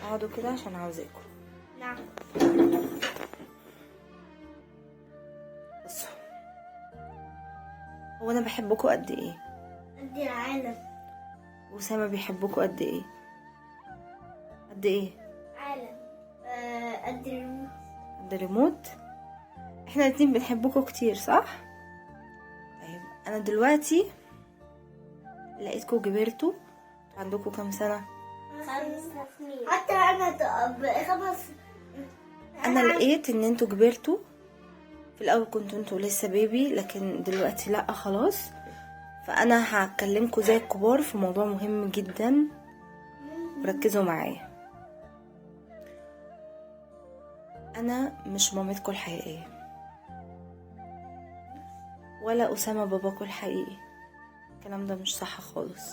اقعدوا كده عشان عاوزاكم. نعم. بصوا، هو انا بحبكم قد ايه؟ قد العالم. واسامه بيحبكم قد ايه؟ قد ايه؟ عالم. قد الريموت. قد الريموت. احنا الاتنين بنحبكم كتير صح؟ طيب انا دلوقتي لقيتكم كبرتوا. عندكم كام سنه؟ 5 سنين. حتى انا 5. انا لقيت ان انتوا كبرتوا. في الاول كنتوا انتوا لسه بيبي، لكن دلوقتي لا خلاص. فانا هكلمكم زي الكبار في موضوع مهم جدا، وركزوا معايا. انا مش مامتكم الحقيقيه، ولا اسامه باباكم الحقيقي. الكلام ده مش صح خالص.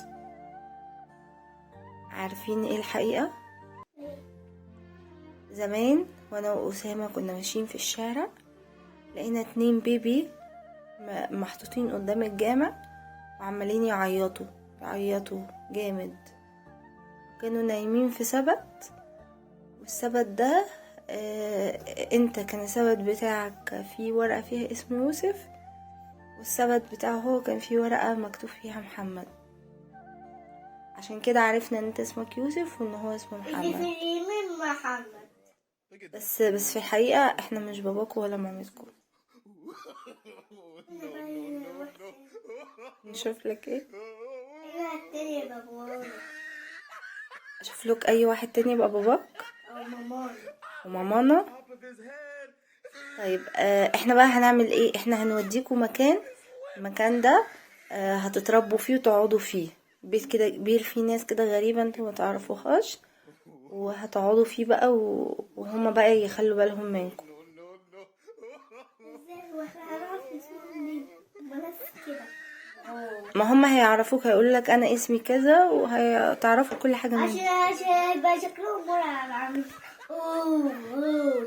عارفين ايه الحقيقه؟ زمان وانا واسامه كنا ماشيين في الشارع، لقينا 2 بيبي محطوطين قدام الجامع وعمالين يعيطوا جامد. كانوا نايمين في سبت، والسبت ده انت كان السبت بتاعك فيه ورقة فيها اسم يوسف، والسبت بتاعه هو كان فيه ورقة مكتوب فيها محمد. عشان كده عرفنا ان انت اسمك يوسف وان هو اسمه اللي محمد. في اليمين محمد. بس في الحقيقة احنا مش باباكم ولا مامتكم. نشوف لك ايه؟ ايوه التاني يبقى بابانا اشوف لك اي واحد تاني يبقى باباك او مامانا. ومامانا. طيب احنا بقى هنعمل ايه؟ احنا هنوديكم المكان ده هتتربوا فيه وتقعدوا فيه. بيت كده كبير فيه ناس كده غريبة انتوا ما تعرفوهاش، وهتقعدوا فيه بقى وهما بقى يخلوا بالهم منكم. ازاي واحنا هنعرف اسمهم منين؟ بس كده. ما هما هيعرفوك، هيقول لك انا اسمي كذا، وهتعرفوا كل حاجة منهم. عشان يبقى شكلهم مرعب عامل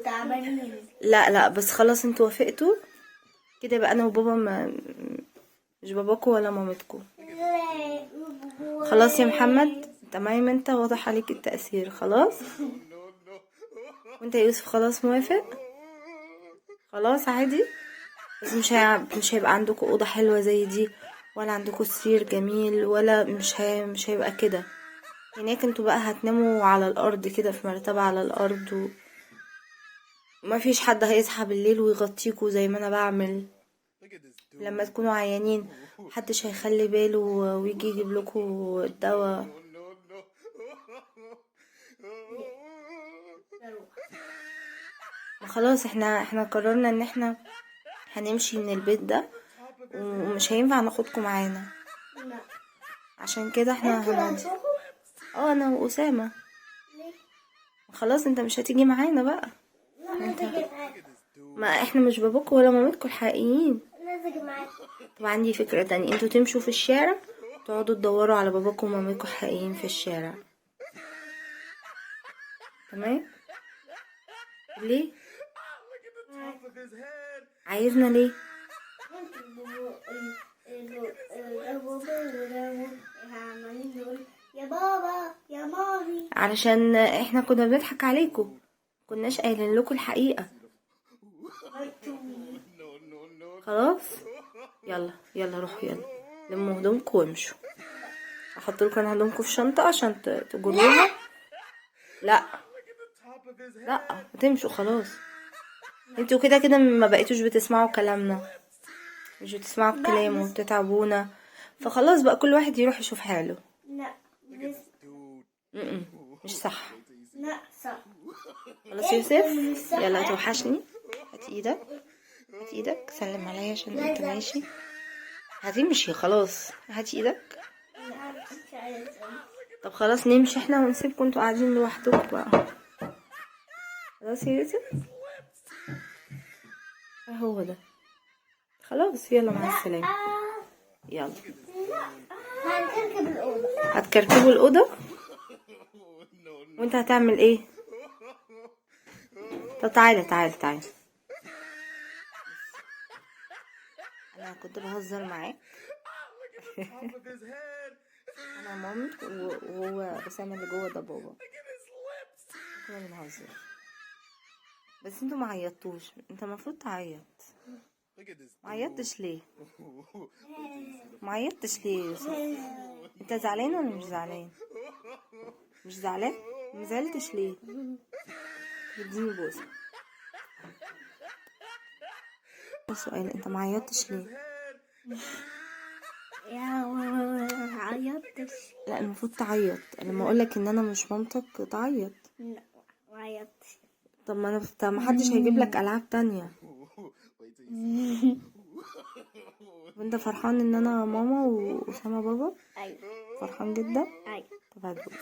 تعبانين. لا بس خلاص انتوا وافقتوا كده، يبقى انا وبابا مش باباكوا ولا مامتكوا. خلاص يا محمد، تمام، انت واضح عليك التأثير خلاص. وانت يا يوسف خلاص موافق؟ خلاص عادي. بس مش هيبقى عندكوا أوضة حلوة زي دي، ولا عندكوا سرير جميل، ولا مش هيبقى كده. هناك انتوا بقى هتناموا على الأرض كده، في مرتبة على الأرض، وما فيش حد هيصحى بالليل ويغطيكوا زي ما انا بعمل. لما تكونوا عيانين محدش هيخلي باله ويجي يجيب لكم الدواء. خلاص احنا قررنا ان احنا هنمشي من البيت ده، ومش هينفع ناخدكم معانا. عشان كده احنا هنودي. انا واسامه. خلاص انت مش هتيجي معانا بقى. ما احنا مش باباكم ولا مامتكم الحقيقيين. طب عندي فكره تانية، انتوا تمشوا في الشارع، تقعدوا تدوروا على باباكم ومامتكم الحقيقيين في الشارع. تمام؟ ليه؟ عايزنا ليه؟ يا بابا يا مامي. علشان احنا كنا بنضحك عليكم، كناش قايلين لكم الحقيقه. خلاص يلا روحوا، يلا لموا هدومكم وامشوا. احط لكم هدومكم في شنطه عشان تجروها. لا هتمشوا خلاص. انتوا كده ما بقيتوش بتسمعوا كلامنا، مش بتسمعوا الكلام وبتتعبونا. فخلاص بقى كل واحد يروح يشوف حاله. لا مش صح. لا صح. خلاص يوسف، يلا توحشني. هات ايدك سلم عليا عشان انت ماشي. هتمشي خلاص، هات ايدك. طب خلاص نمشي احنا ونسيبكم انتوا قاعدين لوحدكم بقى. خلاص يا يوسف، اهو ده. خلاص يلا مع السلامة. يلا هتكركبوا الأوضة. وانت هتعمل ايه؟ طب تعالى انا كنت بهزر معاك. انا مامي وهو اسامه اللي جوه ده بابا. كنا بنهزر. بس انتوا ما عيطتوش، انت المفروض تعيط. ما عيطتش ليه؟ ما عيطتش ليه يا يوسف؟ انت زعلان ولا مش زعلان؟ مش زعلان؟ ما زعلتش ليه؟ اديني بوسه. سؤال، انت ما عيطتش ليه؟ يا عيطتش. لا المفروض تعيط، لما اقولك ان انا مش مامتك تعيط. لا ما عيطتش. طب ما حدش هيجيب لك العاب تانية. وانت فرحان ان انا ماما واسامه بابا؟ ايوه فرحان جدا. ايوه. طب هات بوسة.